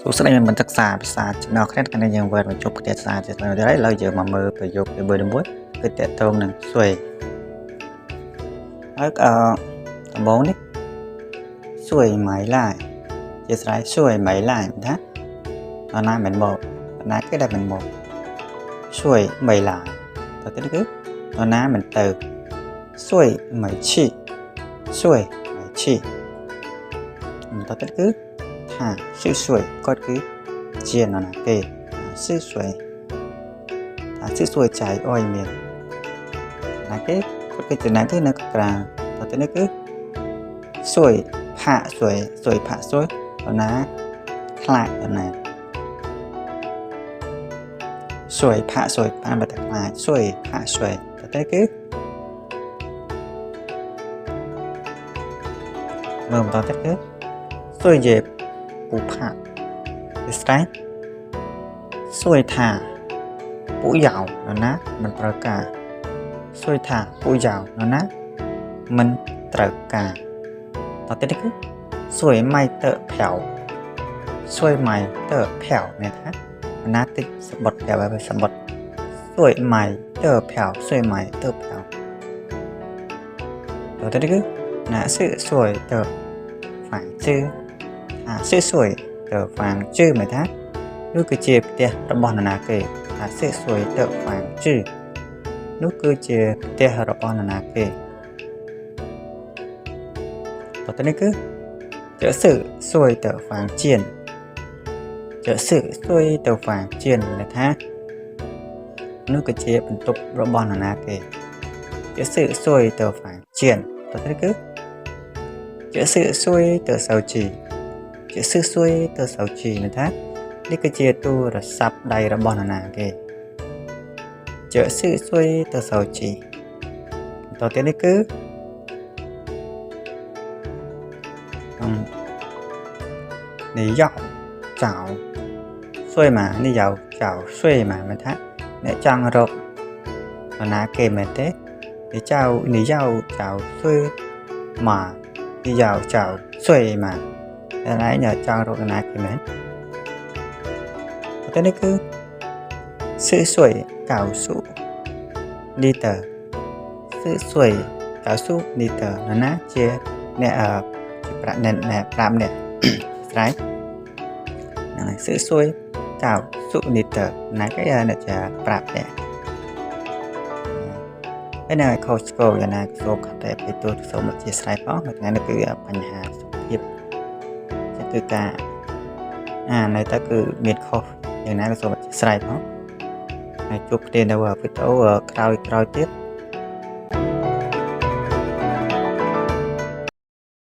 សួស្តីអ្នកបន្តសិក្សាភាសាចំណងគ្នានៅយើងវិលមកជួបគ្នាសាជាថ្មីទៀតហើយឡើយយើងមកមើលប្រយោគទី1គឺតកតងនឹងស៊ុយហើយដំបូងនេះស៊ុយម៉ៃឡាយជាស្រ័យស៊ុយម៉ៃឡាយណាអណាមិនមកណាគេដែលមិនមកស៊ុយម៉ៃឡាយតើទៅគឺអណាមិនទៅស៊ុយម៉ៃឈីស៊ុយម៉ៃឈីតើទៅគឺថាស៊ឺស៊ុយគាត់គឺជានរណាគេស៊ឺស៊ុយថាស៊ឺស៊ុយចៃអុយមានណាគេគាត់គឺជាណាគេនៅក្រៅតើទៅនេះគឺស៊ុយផាក់ស៊ុយស៊ុយផាក់ស៊ុយនរណាខ្លាចនរណាស៊ុយផាក់ស៊ុយបានបតខ្លាចស៊ុយផាក់ស៊ុយតើទៅគឺមើលបន្តទៀតគឺស៊ុយយេពូផាក់វាស្រ័យស៊ុយថាពូយ៉ាវនរណាមិនត្រូវការស៊ុយថាពូយ៉ាវនរណាមិនត្រូវការតទៅនេះគឺស៊ុយម៉ៃតើផៅស៊ុយម៉ៃតើផៅមានថាណាតិចសបុតតែបើសបុតស៊ុយម៉ៃតើផៅស៊ុយម៉ៃតើផៅតទៅនេះគឺណាស៊ុយតើហ្វាំងជឺស៊ឺស៊ុយតើហ្វាំងជឺមែនថានោះគឺជាផ្ទះរបស់នរណាគេថាស៊ឺស៊ុយតើហ្វាំងជឺនោះគឺជាផ្ទះរបស់នរណាគេតទៅនេះគឺជើស៊ឺស៊ុយតើហ្វាំងជៀនជើស៊ឺស៊ុយតើហ្វាំងជៀនមែនថានោះគឺជាបន្ទប់របស់នរណាគេជើស៊ឺស៊ុយតើហ្វាំងជៀនតទៅនេះគឺជើស៊ឺស៊ុយតើសៅជីជើស៊ឺស៊ុយតើសៅជីមែនថានេះគឺជាទូរស័ព្ទដៃរបស់នរណាគេជើស៊ឺស៊ុយតើសៅជីតទៅនេះគឺនេះយ៉ាវចៅស៊ុយម៉ានេះយ៉ាវចៅស៊ុយម៉ាមែនថាអ្នកចង់រកនរណាគេមែនទេនេះចៅនេះយ៉ាវចៅស៊ុយម៉ានេះយ៉ាវចៅស៊ុយម៉ាតែណៃញ៉ាចង់រកនរណាគេមែនតែនេះគឺស៊ឺស៊ុយកៅស៊ូលីតើស៊ឺស៊ុយកៅស៊ូលីតើនរណាជាអ្នកជាប្រាក់អ្នកប្រាប់អ្នកស្រ័យហ្នឹងហើយស៊ឺស៊ុយកៅស៊ូលីតើណាគេអ្នកជាប្រាប់អ្នកហើយនៅខុសឆ្គងយ៉ាងណាសូមខតែពីទូទៅសូមអធិស្ឋានផងថ្ងៃនេះគឺបញ្ហាសុខភាពគឺការនៅតែគឺមានខុសយ៉ាងណាក៏សូមអធិស្ឋានផងហើយជួបគ្នានៅវីដេអូក្រោយទៀត